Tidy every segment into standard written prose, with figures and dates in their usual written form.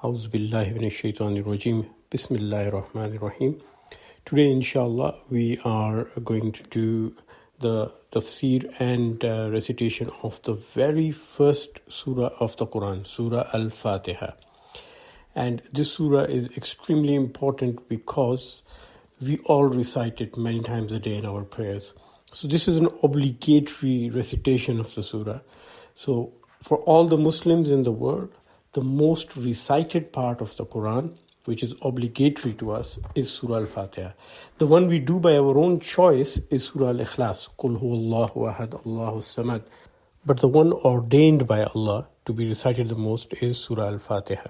A'udhu billahi minash shaitanir rajim. Bismillahir Rahmanir Raheem. Today, inshallah, we are going to do the tafsir and recitation of the very first surah of the Quran, Surah Al-Fatiha. And this surah is extremely important because we all recite it many times a day in our prayers. So this is an obligatory recitation of the surah. So for all the Muslims in the world, the most recited part of the Quran, which is obligatory to us, is Surah Al-Fatiha. The one we do by our own choice is Surah Al-Ikhlas, Qul huwallahu ahad, Allahu samad. But the one ordained by Allah to be recited the most is Surah Al-Fatiha.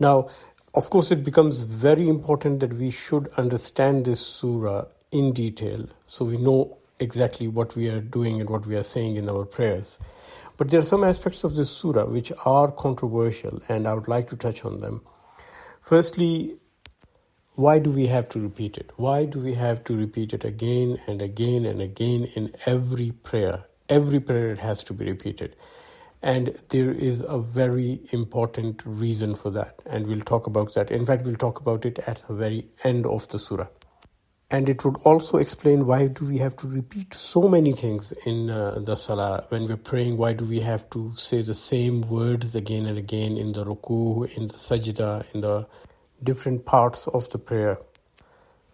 Now, of course, it becomes very important that we should understand this surah in detail so we know exactly what we are doing and what we are saying in our prayers. But there are some aspects of this surah which are controversial, and I would like to touch on them. Firstly, why do we have to repeat it? Why do we have to repeat it again and again and again in every prayer? Every prayer it has to be repeated. And there is a very important reason for that, and we'll talk about that. In fact, we'll talk about it at the very end of the surah. And it would also explain why do we have to repeat so many things in the salah. When we're praying, why do we have to say the same words again and again in the ruku, in the sajda, in the different parts of the prayer.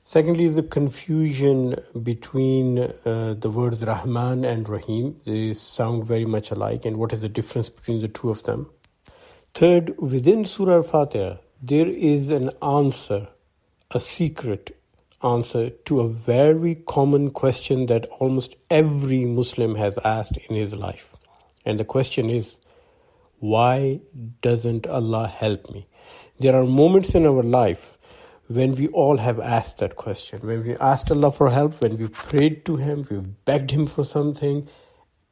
Secondly, is the confusion between the words Rahman and Raheem. They sound very much alike, and what is the difference between the two of them? Third, within Surah Al-Fatiha, there is an answer, a secret answer to a very common question that almost every Muslim has asked in his life. And the question is, why doesn't Allah help me? There are moments in our life when we all have asked that question, when we asked Allah for help, when we prayed to Him, we begged Him for something,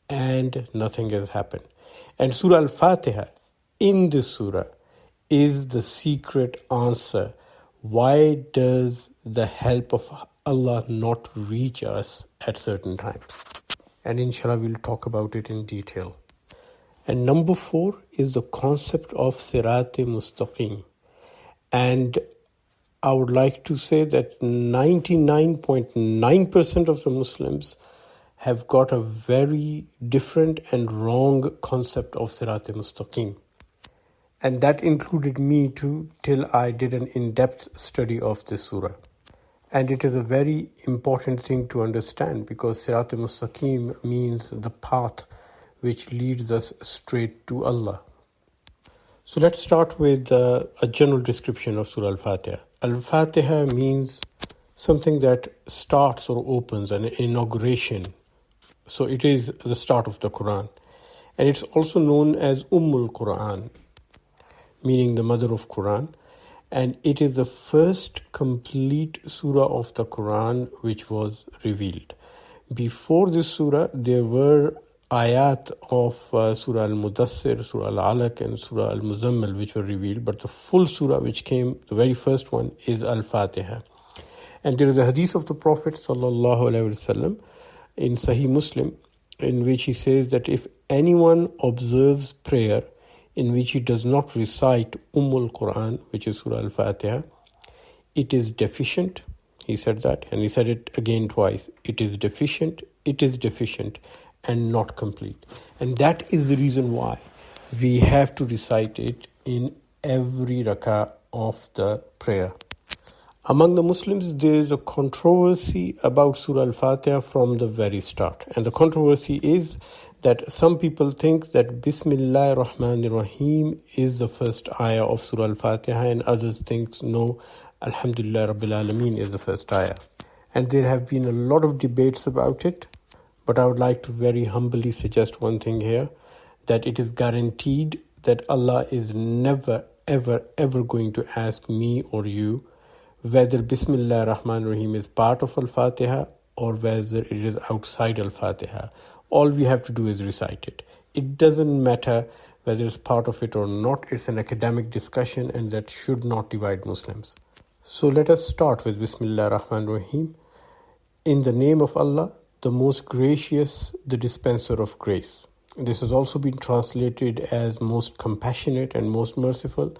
and nothing has happened. And Surah Al-Fatiha, in this surah, is the secret answer. Why does the help of Allah not reach us at certain times? And inshallah, we'll talk about it in detail. And number 4 is the concept of Sirat-e Mustaqim. And I would like to say that 99.9% of the Muslims have got a very different and wrong concept of Sirat-e Mustaqim. And that included me too, till I did an in-depth study of this surah. And it is a very important thing to understand because Sirat-e Mustaqim means the path which leads us straight to Allah. So let's start with a general description of Surah Al-Fatiha. Al-Fatiha means something that starts or opens, an inauguration. So it is the start of the Quran. And it's also known as Quran, meaning the mother of Quran. And it is the first complete surah of the Quran which was revealed. Before this surah, there were ayat of Surah Al-Mudassir, Surah Al-Alaq and Surah Al-Muzammil which were revealed, but the full surah which came, the very first one, is Al-Fatiha. And there is a hadith of the Prophet ﷺ in Sahih Muslim in which he says that if anyone observes prayer in which he does not recite Quran, which is Surah Al-Fatiha, it is deficient. He said that, and he said it again twice. It is deficient, and not complete. And that is the reason why we have to recite it in every rak'ah of the prayer. Among the Muslims, there is a controversy about Surah Al-Fatiha from the very start. And the controversy is that some people think that Bismillahir Rahmanir Raheem is the first ayah of Surah Al-Fatiha, and others think no, Alhamdulillah Rabbil Alameen is the first ayah. And there have been a lot of debates about it. But I would like to very humbly suggest one thing here, that it is guaranteed that Allah is never, ever, ever going to ask me or you whether Bismillah Rahman Rahim is part of Al-Fatiha or whether it is outside Al-Fatiha. All we have to do is recite it. It doesn't matter whether it's part of it or not. It's an academic discussion, and that should not divide Muslims. So let us start with Bismillah Rahman Rahim. In the name of Allah, the most gracious, the dispenser of grace. This has also been translated as most compassionate and most merciful.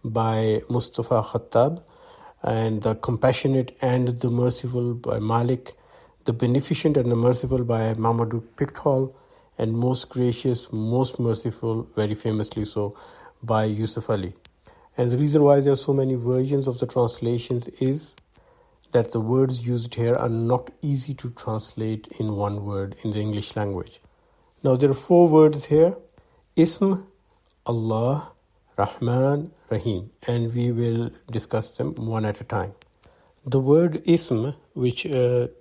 by Mustafa Khattab, and The Compassionate and the Merciful by Malik, The Beneficent and the Merciful by Mamadou Pickthall, and Most Gracious, Most Merciful, very famously so, by Yusuf Ali. And the reason why there are so many versions of the translations is that the words used here are not easy to translate in one word in the English language. Now there are 4 words here: Ism, Allah, Rahman, Raheem, and we will discuss them one at a time. The word Ism, which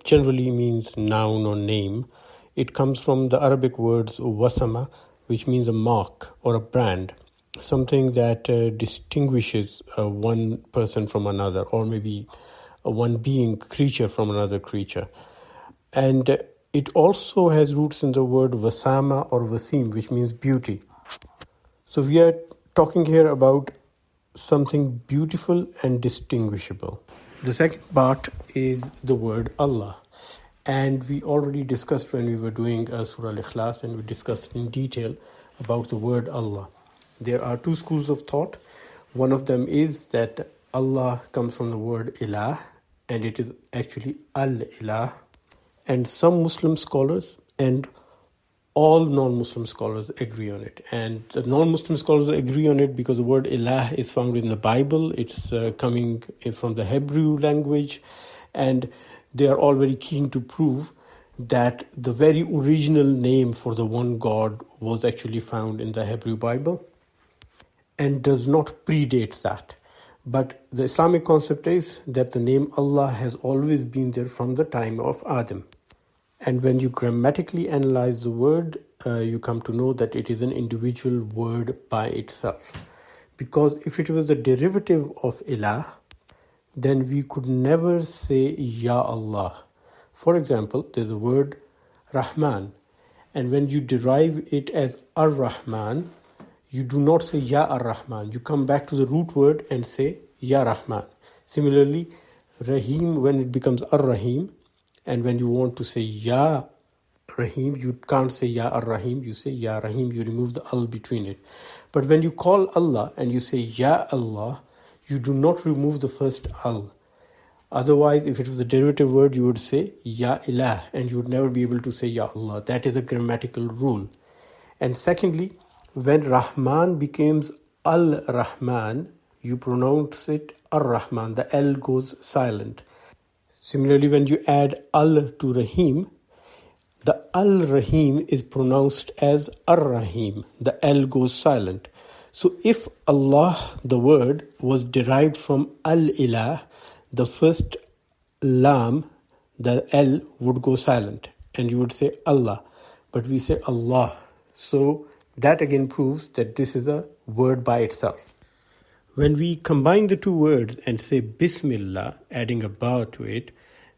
generally means noun or name, it comes from the Arabic words wasama, which means a mark or a brand, something that distinguishes one person from another, or maybe one being, creature from another creature. And it also has roots in the word wasama or wasim, which means beauty. So we are talking here about something beautiful and distinguishable. The second part is the word Allah. And we already discussed when we were doing Surah Al-Ikhlas, and we discussed in detail about the word Allah. There are 2 schools of thought. One of them is that Allah comes from the word ilah, and it is actually al-ilah. And some Muslim scholars and all non-Muslim scholars agree on it. And the non-Muslim scholars agree on it because the word ilah is found in the Bible. It's coming from the Hebrew language, and they are all very keen to prove that the very original name for the one God was actually found in the Hebrew Bible and does not predate that. But the Islamic concept is that the name Allah has always been there from the time of Adam. And when you grammatically analyze the word, you come to know that it is an individual word by itself. Because if it was a derivative of ilah, then we could never say Ya Allah. For example, there's the word Rahman, and when you derive it as Ar-Rahman, you do not say Ya Ar-Rahman. You come back to the root word and say Ya Rahman. Similarly, Rahim, when it becomes Ar-Rahim, and when you want to say Ya Rahim, you can't say Ya Ar-Rahim, you say Ya Rahim, you remove the al between it. But when you call Allah and you say Ya Allah, you do not remove the first al. Otherwise, if it was a derivative word, you would say Ya Ilah, and you would never be able to say Ya Allah. That is a grammatical rule. And secondly, when Rahman becomes Al-Rahman, you pronounce it Ar-Rahman. The L goes silent. Similarly, when you add Al to Rahim, the Al-Rahim is pronounced as Ar-Rahim. The L goes silent. So if Allah, the word, was derived from Al-Ilah, the first Lam, the L, would go silent, and you would say Allah. But we say Allah. So that again proves that this is a word by itself. When we combine the 2 words and say Bismillah, adding a ba to it,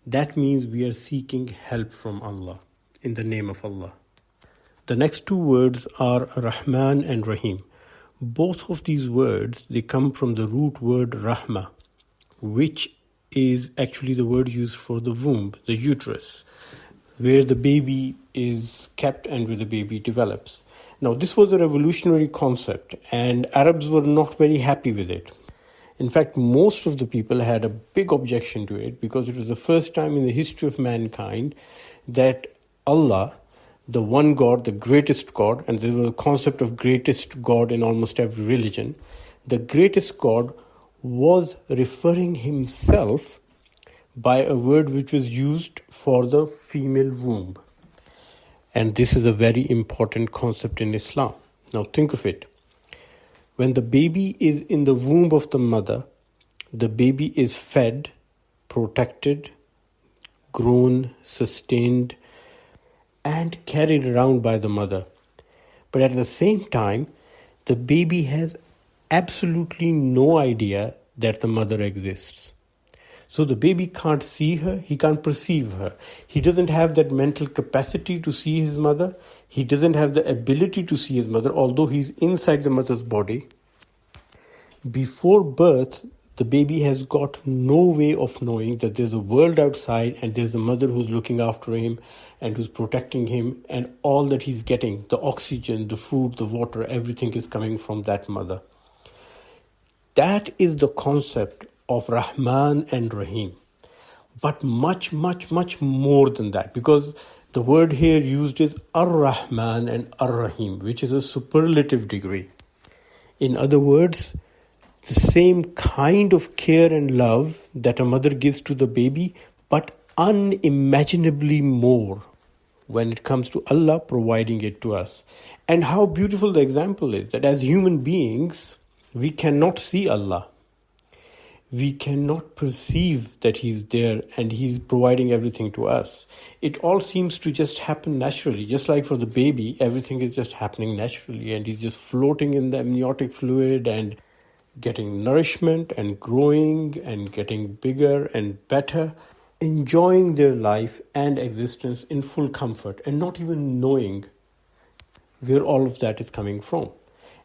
that means we are seeking help from Allah, in the name of Allah. The next 2 words are Rahman and Raheem. Both of these words, they come from the root word Rahma, which is actually the word used for the womb, the uterus, where the baby is kept and where the baby develops. Now, this was a revolutionary concept, and Arabs were not very happy with it. In fact, most of the people had a big objection to it because it was the first time in the history of mankind that Allah, the one God, the greatest God, and there was a concept of greatest God in almost every religion, the greatest God was referring himself by a word which was used for the female womb. And this is a very important concept in Islam. Now think of it. When the baby is in the womb of the mother, the baby is fed, protected, grown, sustained, and carried around by the mother. But at the same time, the baby has absolutely no idea that the mother exists. So the baby can't see her, he can't perceive her. He doesn't have that mental capacity to see his mother. He doesn't have the ability to see his mother, although he's inside the mother's body. Before birth, the baby has got no way of knowing that there's a world outside and there's a mother who's looking after him and who's protecting him, and all that he's getting, the oxygen, the food, the water, everything is coming from that mother. That is the concept of Rahman and Raheem. But much, much, much more than that, because the word here used is Ar-Rahman and Ar-Rahim, which is a superlative degree. In other words, the same kind of care and love that a mother gives to the baby, but unimaginably more when it comes to Allah providing it to us. And how beautiful the example is that as human beings, we cannot see Allah. We cannot perceive that He's there and He's providing everything to us. It all seems to just happen naturally. Just like for the baby, everything is just happening naturally and he's just floating in the amniotic fluid and getting nourishment and growing and getting bigger and better, enjoying their life and existence in full comfort and not even knowing where all of that is coming from.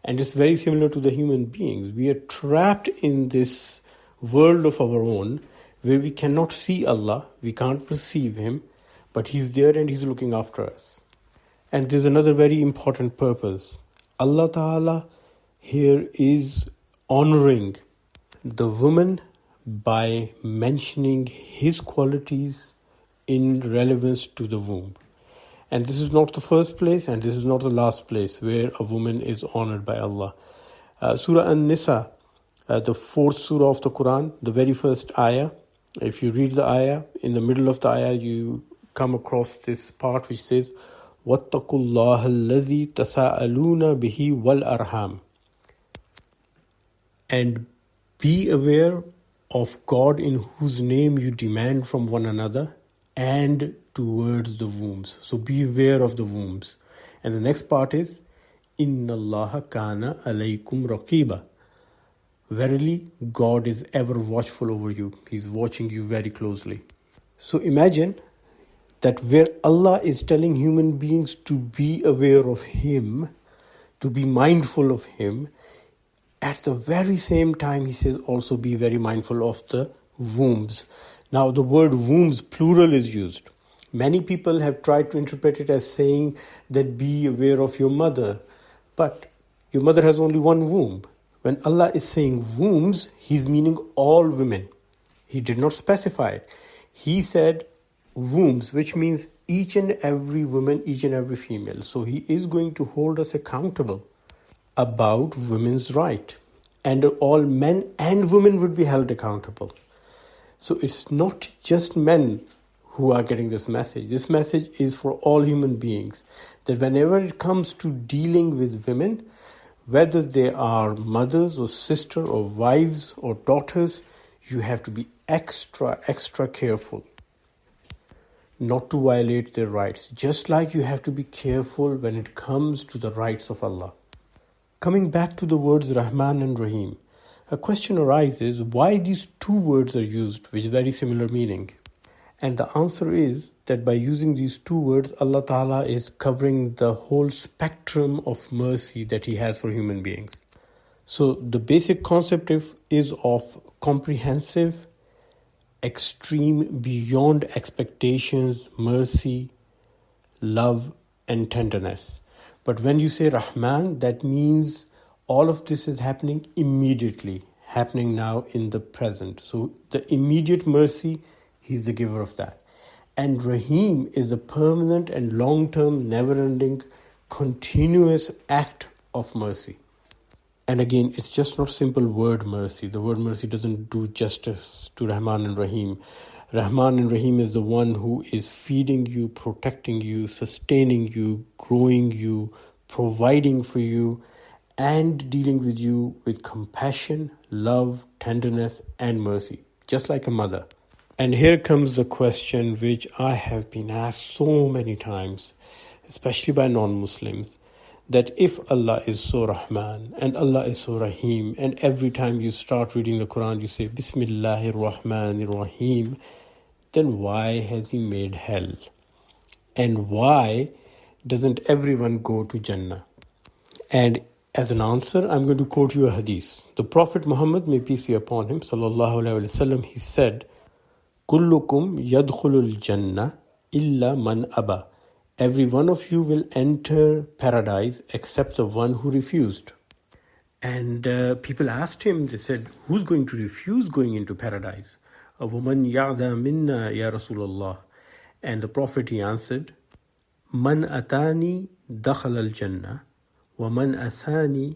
And it's very similar to the human beings. We are trapped in this world of our own where we cannot see Allah, we can't perceive Him, but He's there and He's looking after us. And there's another very important purpose. Allah Ta'ala here is honoring the woman by mentioning His qualities in relevance to the womb. And this is not the first place and this is not the last place where a woman is honored by Allah. Surah An-Nisa, the fourth surah of the Quran, the very first ayah. If you read the ayah, in the middle of the ayah, you come across this part which says, وَاتَّقُوا اللَّهَ الَّذِي تَسَاءَلُونَ بِهِ وَالْأَرْحَامِ. And be aware of God in whose name you demand from one another and towards the wombs. So be aware of the wombs. And the next part is, إِنَّ اللَّهَ كَانَ عَلَيْكُمْ رَقِيبًا. Verily, God is ever watchful over you. He's watching you very closely. So imagine that where Allah is telling human beings to be aware of Him, to be mindful of Him, at the very same time He says also be very mindful of the wombs. Now the word wombs, plural, is used. Many people have tried to interpret it as saying that be aware of your mother. But your mother has only one womb. When Allah is saying wombs, He's meaning all women. He did not specify it. He said wombs, which means each and every woman, each and every female. So He is going to hold us accountable about women's right. And all men and women would be held accountable. So it's not just men who are getting this message. This message is for all human beings. That whenever it comes to dealing with women, whether they are mothers or sisters or wives or daughters, you have to be extra careful not to violate their rights. Just like you have to be careful when it comes to the rights of Allah. Coming back to the words Rahman and Raheem, a question arises, why these two words are used with very similar meaning? And the answer is that by using these two words, Allah Ta'ala is covering the whole spectrum of mercy that He has for human beings. So the basic concept is of comprehensive, extreme, beyond expectations, mercy, love, and tenderness. But when you say Rahman, that means all of this is happening immediately, happening now in the present. So the immediate mercy, He's the giver of that. And Raheem is a permanent and long-term, never-ending, continuous act of mercy. And again, it's just not simple word mercy. The word mercy doesn't do justice to Rahman and Raheem. Rahman and Raheem is the one who is feeding you, protecting you, sustaining you, growing you, providing for you, and dealing with you with compassion, love, tenderness, and mercy, just like a mother. And here comes the question which I have been asked so many times, especially by non-Muslims, that if Allah is so Rahman and Allah is so Raheem, and every time you start reading the Quran you say Bismillahir Rahmanir Raheem, then why has He made hell? And why doesn't everyone go to Jannah? And as an answer, I'm going to quote you a hadith. The Prophet Muhammad, may peace be upon him, sallallahu alaihi wasallam, he said, Kullukum yadkhulul jannah illa man aba. Every one of you will enter paradise except the one who refused. And people asked him, they said, who's going to refuse going into paradise? وَمَنْ يَعْدَى مِنَّا يَا رَسُولَ اللَّهِ. And the Prophet, he answered, مَنْ أَتَانِي دَخَلَ الْجَنَّةِ وَمَنْ أَسَانِي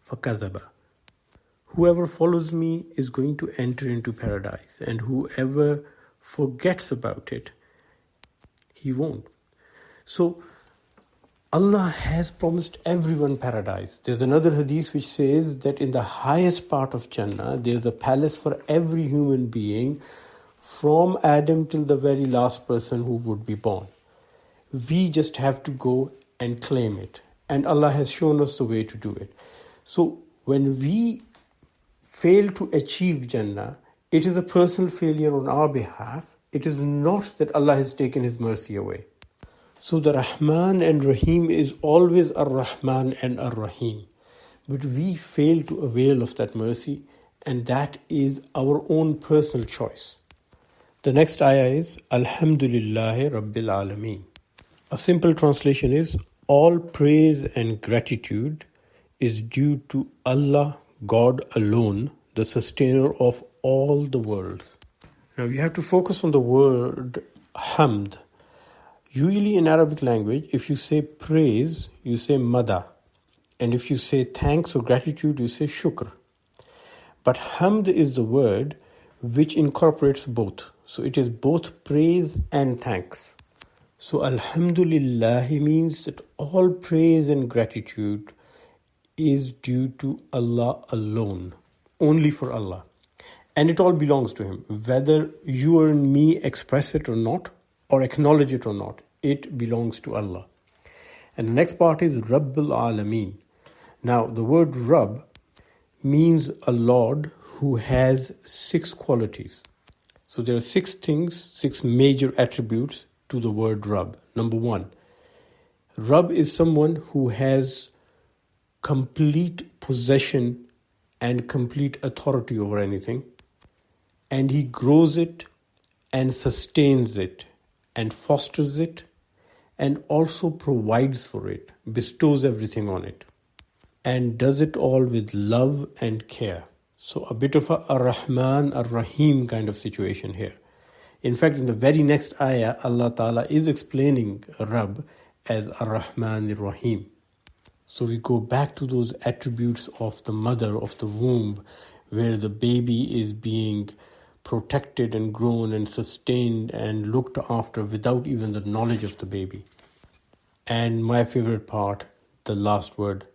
فَكَذَبَ. Whoever follows me is going to enter into paradise, and whoever forgets about it, he won't. So Allah has promised everyone paradise. There's another hadith which says that in the highest part of Jannah, there's a palace for every human being from Adam till the very last person who would be born. We just have to go and claim it. And Allah has shown us the way to do it. So when we fail to achieve Jannah, it is a personal failure on our behalf. It is not that Allah has taken His mercy away. So the Rahman and Raheem is always Ar-Rahman and Ar-Rahim. But we fail to avail of that mercy, and that is our own personal choice. The next ayah is Alhamdulillahi Rabbil Alameen. A simple translation is, all praise and gratitude is due to Allah, God alone, the sustainer of all the worlds. Now you have to focus on the word hamd. Usually in Arabic language, if you say praise, you say mada. And if you say thanks or gratitude, you say shukr. But hamd is the word which incorporates both. So it is both praise and thanks. So Alhamdulillah means that all praise and gratitude is due to Allah alone, only for Allah. And it all belongs to Him. Whether you or me express it or not, or acknowledge it or not, it belongs to Allah. And the next part is Rabbil Alameen. Now the word Rabb means a Lord who has 6 qualities. So there are 6 things, 6 major attributes to the word Rabb. Number 1, Rabb is someone who has complete possession and complete authority over anything, and he grows it and sustains it and fosters it and also provides for it, bestows everything on it, and does it all with love and care. So a bit of a Rahman Ar-Rahim kind of situation here. In fact, in the very next ayah, Allah Ta'ala is explaining Rabb as Ar-Rahman Ar-Rahim. So we go back to those attributes of the mother, of the womb, where the baby is being protected and grown and sustained and looked after without even the knowledge of the baby. And my favorite part, the last word,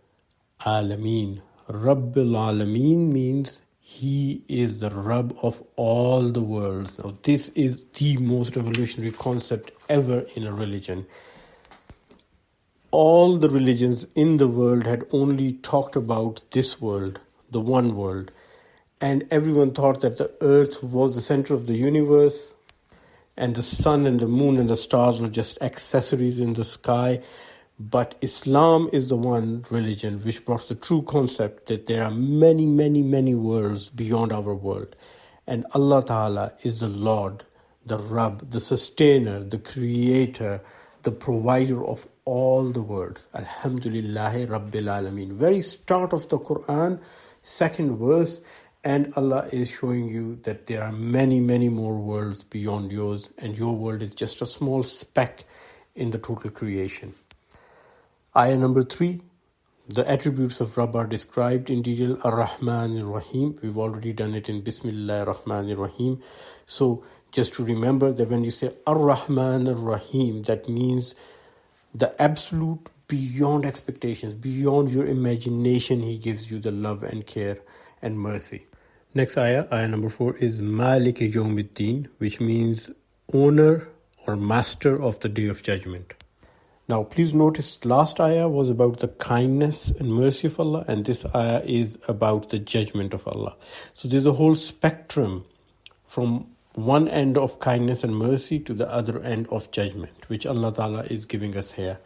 Alameen. Rabbil Alameen means He is the Rabb of all the worlds. Now this is the most revolutionary concept ever in a religion. All the religions in the world had only talked about this world, the one world. And everyone thought that the earth was the center of the universe, and the sun and the moon and the stars were just accessories in the sky. But Islam is the one religion which brought the true concept that there are many, many, many worlds beyond our world. And Allah Ta'ala is the Lord, the Rabb, the sustainer, the creator, the provider of all the worlds. Alhamdulillahi Rabbil Alameen. Very start of the Quran, 2nd verse, and Allah is showing you that there are many, many more worlds beyond yours, and your world is just a small speck in the total creation. Ayah number 3, the attributes of Rabb are described in detail. Ar-Rahman Ar-Rahim. We've already done it in Bismillah Ar-Rahman Ar-Rahim. So just to remember that when you say Ar-Rahman Ar-Rahim, that means the absolute beyond expectations, beyond your imagination, He gives you the love and care and mercy. Next ayah, ayah number 4, is Malik Yawmiddin, which means owner or master of the Day of Judgment. Now please notice last ayah was about the kindness and mercy of Allah, and this ayah is about the judgment of Allah. So there's a whole spectrum from one end of kindness and mercy to the other end of judgment, which Allah Ta'ala is giving us here.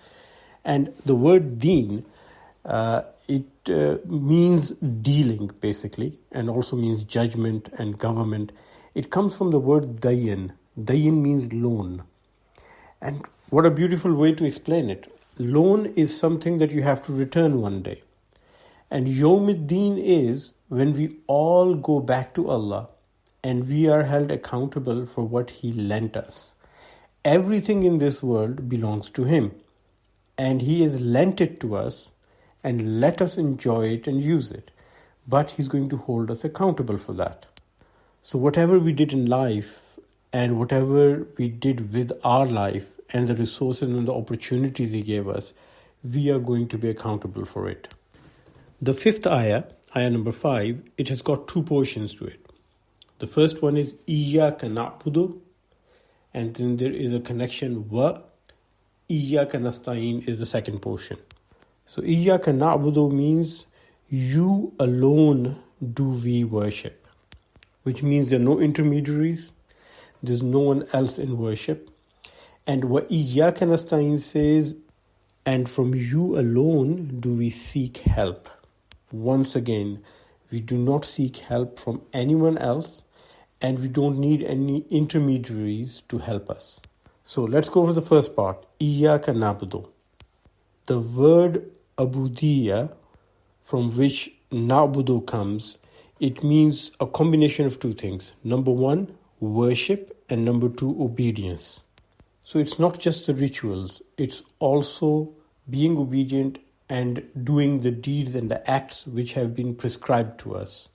And the word deen, it means dealing basically, and also means judgment and government. It comes from the word dayan. Dayan means loan. And what a beautiful way to explain it. Loan is something that you have to return one day. And Yawmuddin is when we all go back to Allah and we are held accountable for what He lent us. Everything in this world belongs to Him, and He has lent it to us and let us enjoy it and use it. But He's going to hold us accountable for that. So whatever we did in life and whatever we did with our life and the resources and the opportunities He gave us, we are going to be accountable for it. The fifth ayah, ayah number 5, it has got two portions to it. The first one is Iyyaka na'budu, and then there is a connection wa. Iyyaka nasta'in is the second portion. So Iyyaka na'budu means you alone do we worship, which means there are no intermediaries, there's no one else in worship. And wa Iyyaka nasta'in says, and from you alone do we seek help. Once again, we do not seek help from anyone else, and we don't need any intermediaries to help us. So let's go over the first part, Iyyaka na'budu. The word abudiyya, from which na'budu comes, it means a combination of two things. Number one, worship, and number two, obedience. So it's not just the rituals, it's also being obedient and doing the deeds and the acts which have been prescribed to us.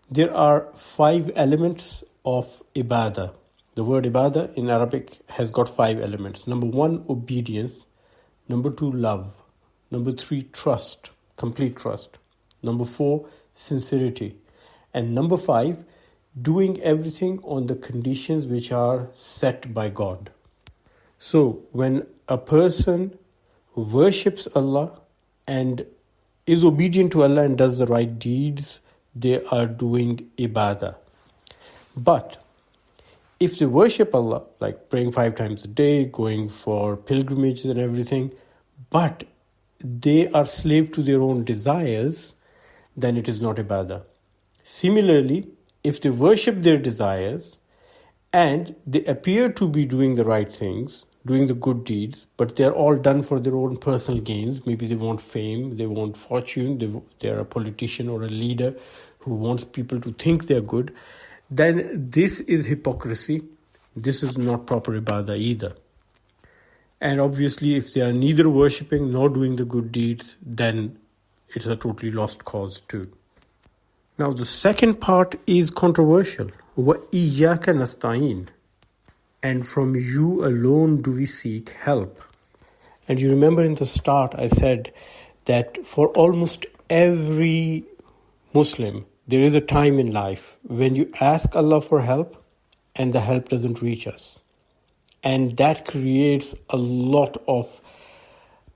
There are 5 elements of ibadah. The word ibadah in Arabic has got 5 elements. Number 1, obedience. Number 2, love. Number 3, trust, complete trust. Number 4, sincerity. And number 5, doing everything on the conditions which are set by God. So when a person worships Allah and is obedient to Allah and does the right deeds, they are doing ibadah. But if they worship Allah, like praying 5 times a day, going for pilgrimages and everything, but they are slave to their own desires, then it is not ibadah. Similarly, if they worship their desires and they appear to be doing the right things, doing the good deeds, but they're all done for their own personal gains. Maybe they want fame, they want fortune, they're a politician or a leader who wants people to think they're good, then this is hypocrisy. This is not proper ibadah either. And obviously, if they are neither worshipping nor doing the good deeds, then it's a totally lost cause too. Now, the second part is controversial. Wa iyyaka nasta'in. And from you alone do we seek help. And you remember in the start I said that for almost every Muslim, there is a time in life when you ask Allah for help and the help doesn't reach us. And that creates a lot of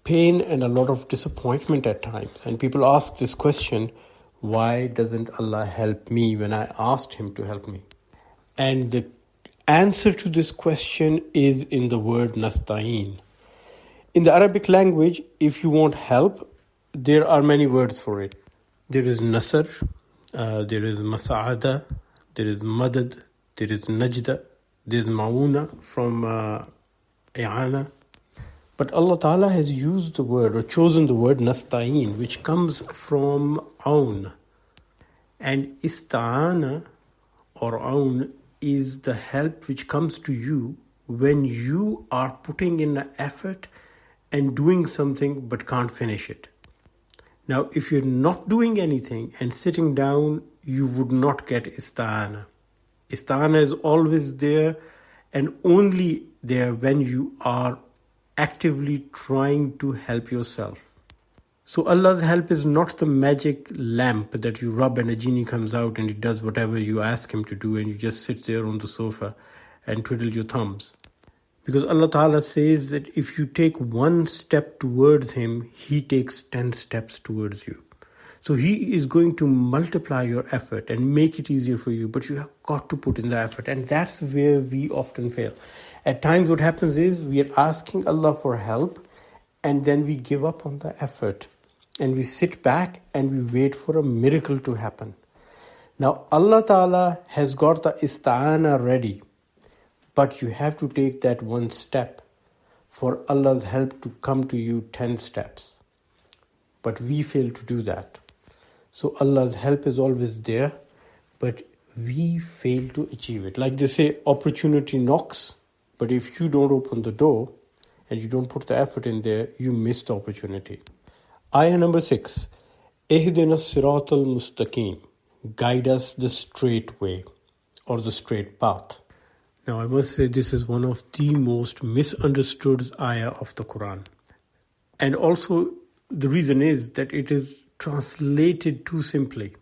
pain and a lot of disappointment at times. And people ask this question, why doesn't Allah help me when I asked Him to help me? And the answer to this question is in the word nasta'in. In the Arabic language, if you want help, there are many words for it. There is nasr, there is masa'ada, there is madad, there is najda, there is ma'una from i'ana. But Allah Ta'ala has used the word or chosen the word nasta'in, which comes from aun. And ista'ana or aun is the help which comes to you when you are putting in an effort and doing something but can't finish it. Now, if you're not doing anything and sitting down, you would not get ista'ana. Ista'ana is always there and only there when you are actively trying to help yourself. So Allah's help is not the magic lamp that you rub and a genie comes out and it does whatever you ask him to do and you just sit there on the sofa and twiddle your thumbs. Because Allah Ta'ala says that if you take 1 step towards Him, He takes 10 steps towards you. So He is going to multiply your effort and make it easier for you, but you have got to put in the effort. And that's where we often fail. At times what happens is we are asking Allah for help and then we give up on the effort. And we sit back and we wait for a miracle to happen. Now Allah Ta'ala has got the ista'ana ready. But you have to take that 1 step for Allah's help to come to you 10 steps. But we fail to do that. So Allah's help is always there, but we fail to achieve it. Like they say, opportunity knocks, but if you don't open the door and you don't put the effort in there, you miss the opportunity. Ayah number 6. Ihdina siratal mustaqim. Guide us the straight way or the straight path. Now I must say this is one of the most misunderstood ayah of the Quran. And also the reason is that it is translated too simply.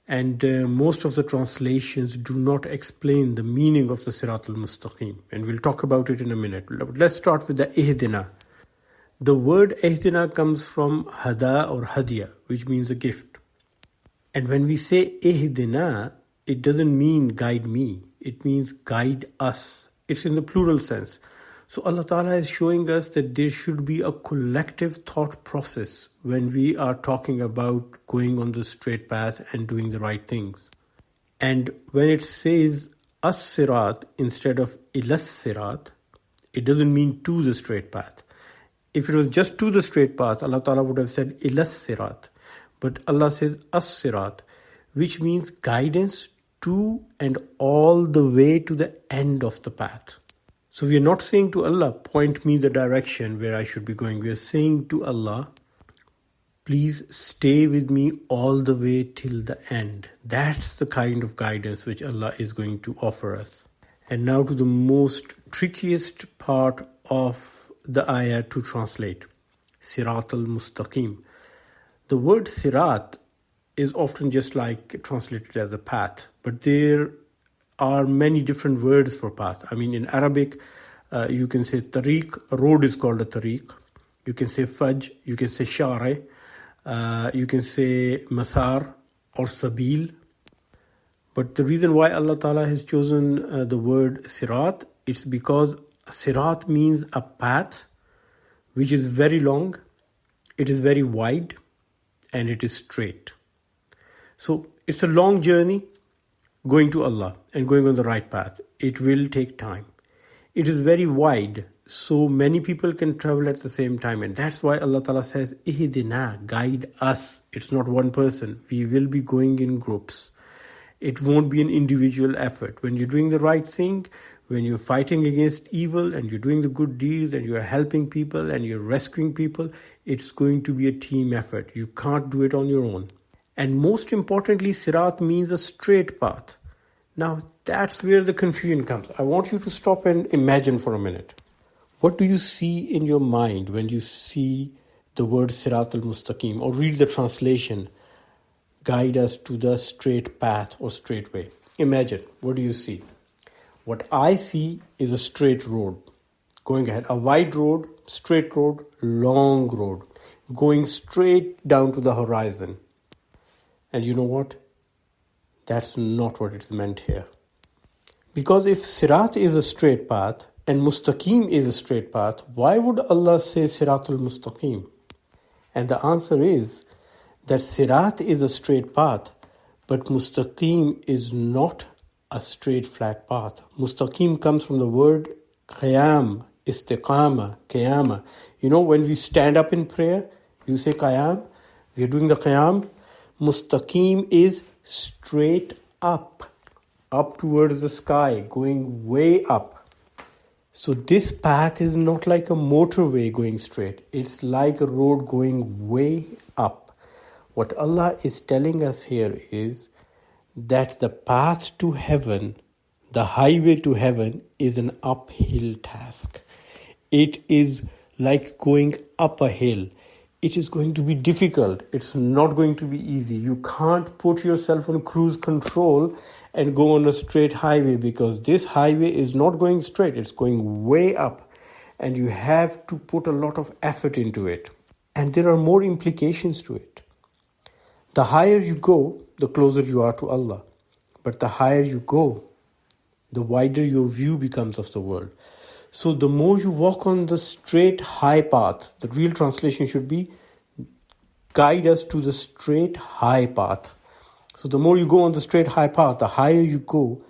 And most of the translations do not explain the meaning of the Sirat al-Mustaqim. And we'll talk about it in a minute. Let's start with the Ihdina. The word Ihdina comes from Hada or Hadiya, which means a gift. And when we say Ihdina, it doesn't mean guide me. It means guide us. It's in the plural sense. So Allah Ta'ala is showing us that there should be a collective thought process when we are talking about going on the straight path and doing the right things. And when it says as-sirat instead of ilas-sirat, it doesn't mean to the straight path. If it was just to the straight path, Allah Ta'ala would have said ilas-sirat. But Allah says as-sirat, which means guidance to and all the way to the end of the path. So we are not saying to Allah, point me the direction where I should be going. We are saying to Allah, please stay with me all the way till the end. That's the kind of guidance which Allah is going to offer us. And now to the most trickiest part of the ayah to translate. Sirat al-Mustaqim. The word sirat is often just like translated as a path, but there are many different words for path. I mean, in Arabic, you can say tariq, a road is called a tariq. You can say fajj, you can say share, you can say masar or sabil. But the reason why Allah Ta'ala has chosen the word sirat, it's because sirat means a path which is very long, it is very wide, and it is straight. So it's a long journey going to Allah and going on the right path. It will take time. It is very wide, so many people can travel at the same time, and that's why Allah Ta'ala says, Ihdina, guide us. It's not one person. We will be going in groups. It won't be an individual effort. When you're doing the right thing, when you're fighting against evil and you're doing the good deeds and you're helping people and you're rescuing people, it's going to be a team effort. You can't do it on your own. And most importantly, sirat means a straight path. Now, that's where the confusion comes. I want you to stop and imagine for a minute. What do you see in your mind when you see the word Sirat al-Mustaqim, or read the translation, guide us to the straight path or straight way? Imagine, what do you see? What I see is a straight road going ahead, a wide road, straight road, long road, going straight down to the horizon. And you know what? That's not what it's meant here. Because if Sirat is a straight path and Mustaqim is a straight path, why would Allah say Siratul Mustaqim? And the answer is that Sirat is a straight path, but Mustaqim is not a straight flat path. Mustaqim comes from the word Qiyam, Istiqama, Qiyama. You know, when we stand up in prayer, you say Qiyam, we are doing the Qiyam. Mustaqim is straight up towards the sky, going way up. So this path is not like a motorway going straight. It's like a road going way up. What Allah is telling us here is that the path to heaven, the highway to heaven, is an uphill task. It is like going up a hill. It is going to be difficult. It's not going to be easy. You can't put yourself on cruise control and go on a straight highway, because this highway is not going straight. It's going way up, and you have to put a lot of effort into it. And there are more implications to it. The higher you go, the closer you are to Allah. But the higher you go, the wider your view becomes of the world. So the more you walk on the straight high path, the real translation should be, guide us to the straight high path. So the more you go on the straight high path, the higher you go,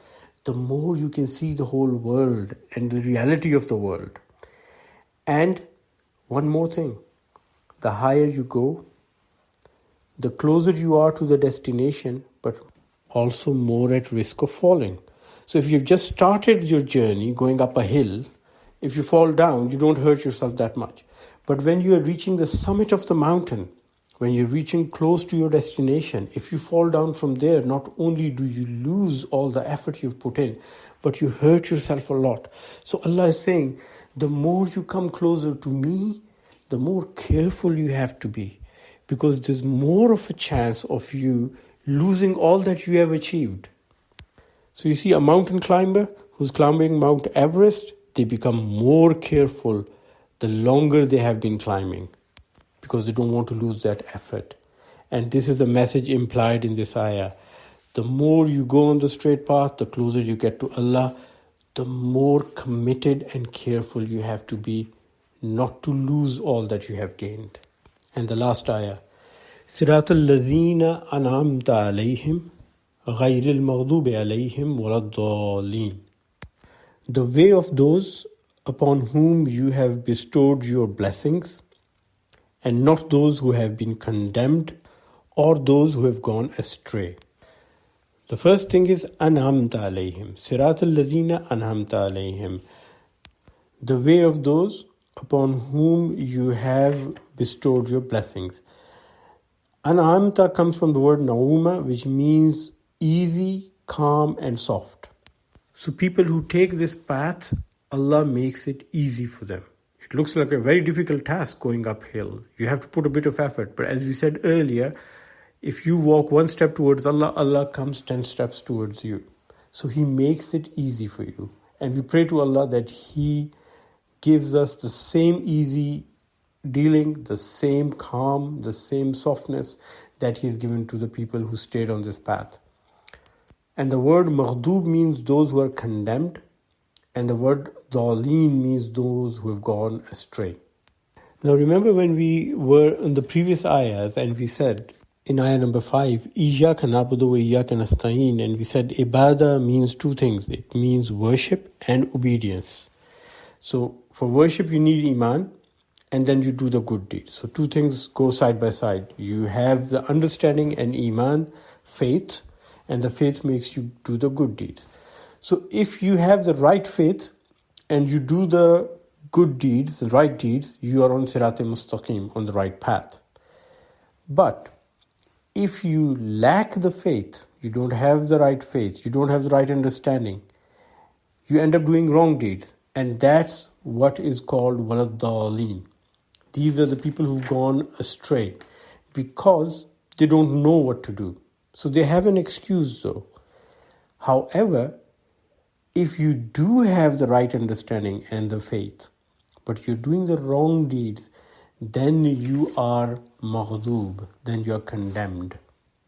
the more you can see the whole world and the reality of the world. And one more thing, the higher you go, the closer you are to the destination, but also more at risk of falling. So if you've just started your journey going up a hill, if you fall down, you don't hurt yourself that much. But when you are reaching the summit of the mountain, when you're reaching close to your destination, if you fall down from there, not only do you lose all the effort you've put in, but you hurt yourself a lot. So Allah is saying, the more you come closer to me, the more careful you have to be, because there's more of a chance of you losing all that you have achieved. So you see, a mountain climber who's climbing Mount Everest, they become more careful the longer they have been climbing, because they don't want to lose that effort. And this is the message implied in this ayah. The more you go on the straight path, the closer you get to Allah, the more committed and careful you have to be not to lose all that you have gained. And the last ayah, صراط الذين أنعمت عليهم غير المغضوب عليهم ولا الضالين. The way of those upon whom you have bestowed your blessings, and not those who have been condemned or those who have gone astray. The first thing is أنعمت عليهم. صراط الذين أنعمت عليهم. The way of those upon whom you have bestowed your blessings. An'amta comes from the word nauma, which means easy, calm, and soft. So people who take this path, Allah makes it easy for them. It looks like a very difficult task going uphill. You have to put a bit of effort. But as we said earlier, if you walk one step towards Allah, Allah comes 10 steps towards you. So He makes it easy for you. And we pray to Allah that He gives us the same easy dealing, the same calm, the same softness that He's given to the people who stayed on this path. And the word maghdub means those who are condemned, and the word daleen means those who have gone astray. Now remember when we were in the previous ayahs and we said in ayah number 5, Iyaka na'budu wa iyaka nasta'een, and we said ibadah means two things. It means worship and obedience. So for worship you need iman, and then you do the good deeds. So two things go side by side. You have the understanding and iman, faith, and the faith makes you do the good deeds. So if you have the right faith and you do the good deeds, the right deeds, you are on Sirat al-Mustaqim, on the right path. But if you lack the faith, you don't have the right faith, you don't have the right understanding, you end up doing wrong deeds. And that's what is called waladdaleen. These are the people who've gone astray because they don't know what to do. So they have an excuse though. However, if you do have the right understanding and the faith, but you're doing the wrong deeds, then you are maghdub, then you are condemned.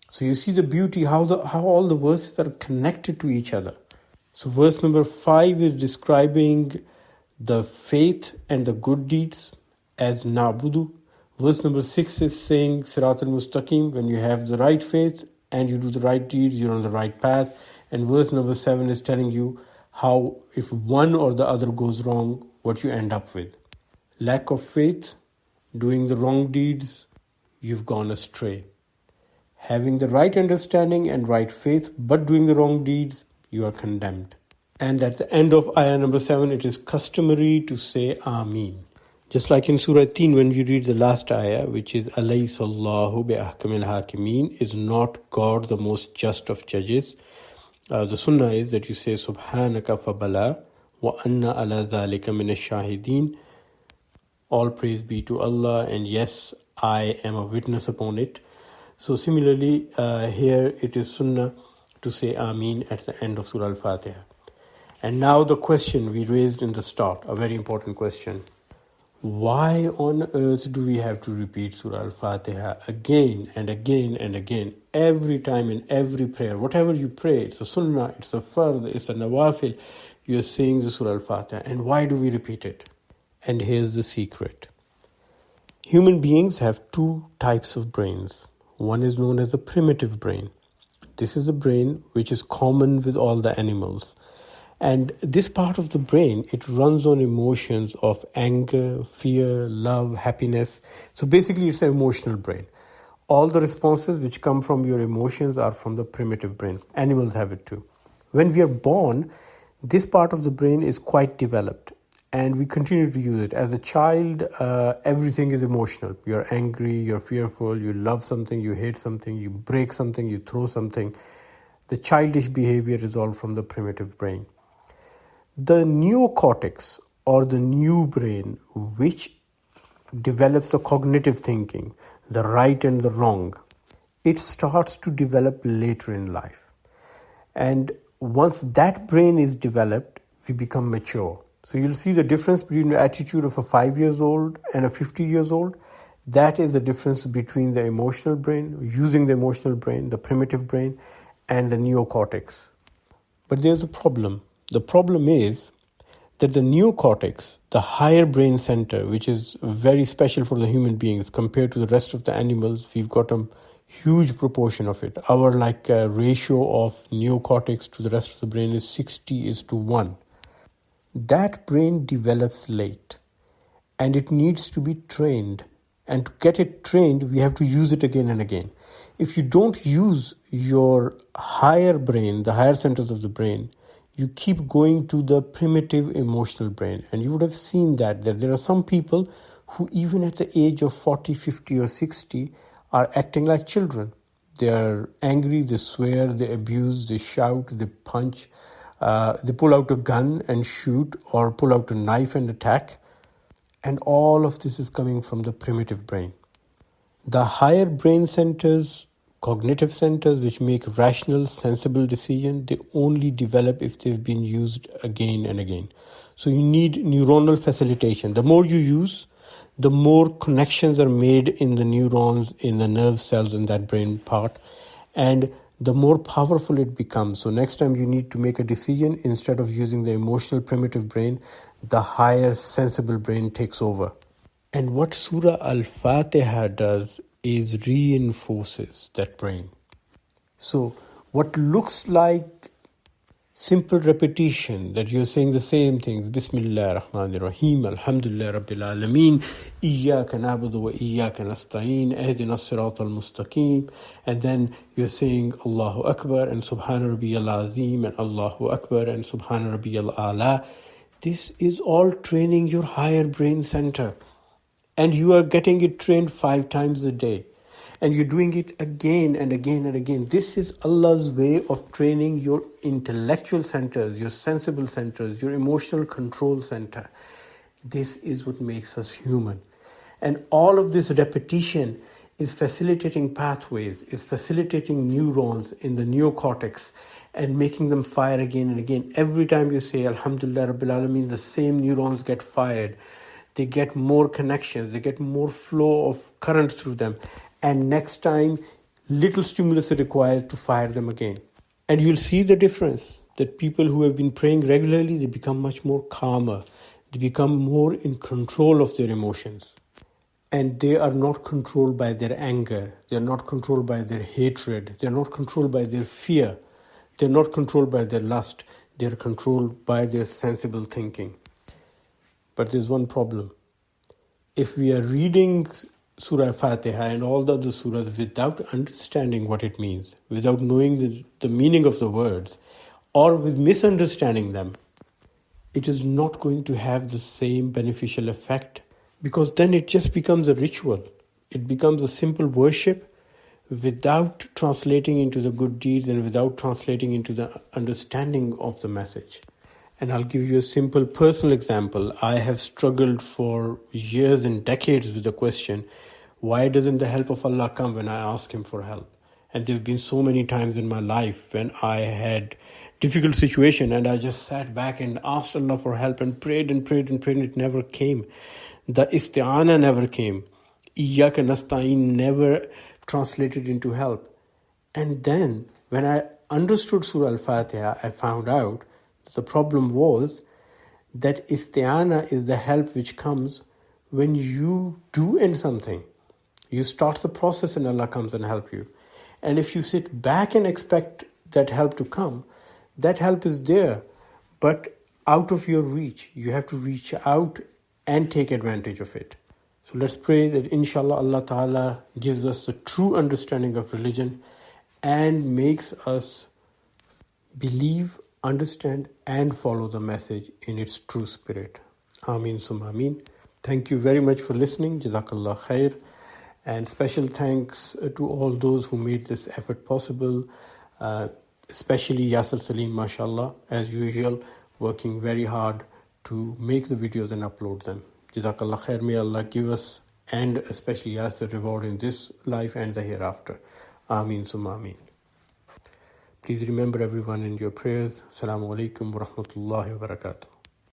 So you see the beauty, how all the verses are connected to each other. So verse number 5 is describing the faith and the good deeds as na'budu. Verse number 6 is saying Sirat al-Mustaqim, when you have the right faith and you do the right deeds, you're on the right path. And verse number 7 is telling you how if one or the other goes wrong, what you end up with. Lack of faith, doing the wrong deeds, you've gone astray. Having the right understanding and right faith, but doing the wrong deeds, you are condemned. And at the end of ayah number 7, it is customary to say Ameen. Just like in Surah Teen, when you read the last ayah, which is Alaysa Allahu bi ahkamil hakimin, is not God the most just of judges? The sunnah is that you say Subhanaka fabala wa anna ala dhalika min ash-shahideen. All praise be to Allah, and yes, I am a witness upon it. So similarly, here it is sunnah to say Ameen at the end of Surah Al-Fatiha. And now the question we raised in the start, a very important question. Why on earth do we have to repeat Surah Al-Fatiha again and again and again, every time in every prayer? Whatever you pray, it's a sunnah, it's a fard, it's a nawafil, you're saying the Surah Al-Fatiha. And why do we repeat it? And here's the secret. Human beings have two types of brains. One is known as the primitive brain. This is a brain which is common with all the animals. And this part of the brain, it runs on emotions of anger, fear, love, happiness. So basically it's an emotional brain. All the responses which come from your emotions are from the primitive brain. Animals have it too. When we are born, this part of the brain is quite developed and we continue to use it. As a child, everything is emotional. You're angry, you're fearful, you love something, you hate something, you break something, you throw something. The childish behavior is all from the primitive brain. The neocortex, or the new brain, which develops the cognitive thinking, the right and the wrong, it starts to develop later in life. And once that brain is developed, we become mature. So you'll see the difference between the attitude of a 5 years old and a 50 years old. That is the difference between the emotional brain, using the emotional brain, the primitive brain, and the neocortex. But there's a problem. The problem is that the neocortex, the higher brain center, which is very special for the human beings compared to the rest of the animals, we've got a huge proportion of it. Our ratio of neocortex to the rest of the brain is 60:1. That brain develops late and it needs to be trained. And to get it trained, we have to use it again and again. If you don't use your higher brain, the higher centers of the brain, you keep going to the primitive emotional brain. And you would have seen that there are some people who even at the age of 40, 50 or 60 are acting like children. They are angry, they swear, they abuse, they shout, they punch, they pull out a gun and shoot or pull out a knife and attack. And all of this is coming from the primitive brain. The higher brain centers, cognitive centers, which make rational, sensible decisions, they only develop if they've been used again and again. So you need neuronal facilitation. The more you use, the more connections are made in the neurons, in the nerve cells in that brain part, and the more powerful it becomes. So next time you need to make a decision, instead of using the emotional primitive brain, the higher sensible brain takes over. And what Surah Al-Fatiha does is reinforces that brain. So what looks like simple repetition, that you're saying the same things, Bismillah Rahman and Raheem, Alhamdulillah Rabbil Alameen, Iyyaka na'budu wa Iyyaka nasta'een, Ihdina as-sirata al-mustaqim, and then you're saying Allahu Akbar and Subhana Rabbiyal Azim and Allahu Akbar and Subhana Rabbiyal A'la. This is all training your higher brain center. And you are getting it trained 5 times a day. And you're doing it again and again and again. This is Allah's way of training your intellectual centers, your sensible centers, your emotional control center. This is what makes us human. And all of this repetition is facilitating pathways, is facilitating neurons in the neocortex and making them fire again and again. Every time you say Alhamdulillah Rabbil Alameen, the same neurons get fired. They get more connections, they get more flow of current through them. And next time, little stimulus is required to fire them again. And you'll see the difference, that people who have been praying regularly, they become much more calmer. They become more in control of their emotions. And they are not controlled by their anger. They are not controlled by their hatred. They are not controlled by their fear. They are not controlled by their lust. They are controlled by their sensible thinking. But there's one problem. If we are reading Surah Fatiha and all the other surahs without understanding what it means, without knowing the meaning of the words, or with misunderstanding them, it is not going to have the same beneficial effect, because then it just becomes a ritual. It becomes a simple worship without translating into the good deeds and without translating into the understanding of the message. And I'll give you a simple personal example. I have struggled for years and decades with the question, why doesn't the help of Allah come when I ask Him for help? And there have been so many times in my life when I had difficult situation and I just sat back and asked Allah for help and prayed and prayed and prayed and it never came. The isti'ana never came. Iyyaka nasta'een never translated into help. And then when I understood Surah Al-Fatiha, I found out the problem was that isti'ana is the help which comes when you do end something. You start the process and Allah comes and help you. And if you sit back and expect that help to come, that help is there, but out of your reach. You have to reach out and take advantage of it. So let's pray that inshallah Allah Ta'ala gives us the true understanding of religion and makes us believe, understand and follow the message in its true spirit. Ameen summa ameen. Thank you very much for listening. Jazakallah khair. And special thanks to all those who made this effort possible, especially Yasser Salim, mashallah, as usual, working very hard to make the videos and upload them. Jazakallah khair. May Allah give us, and especially Yasser, reward in this life and the hereafter. Ameen summa ameen. Please remember everyone in your prayers. Assalamu alaikum wa rahmatullahi wa barakatuh.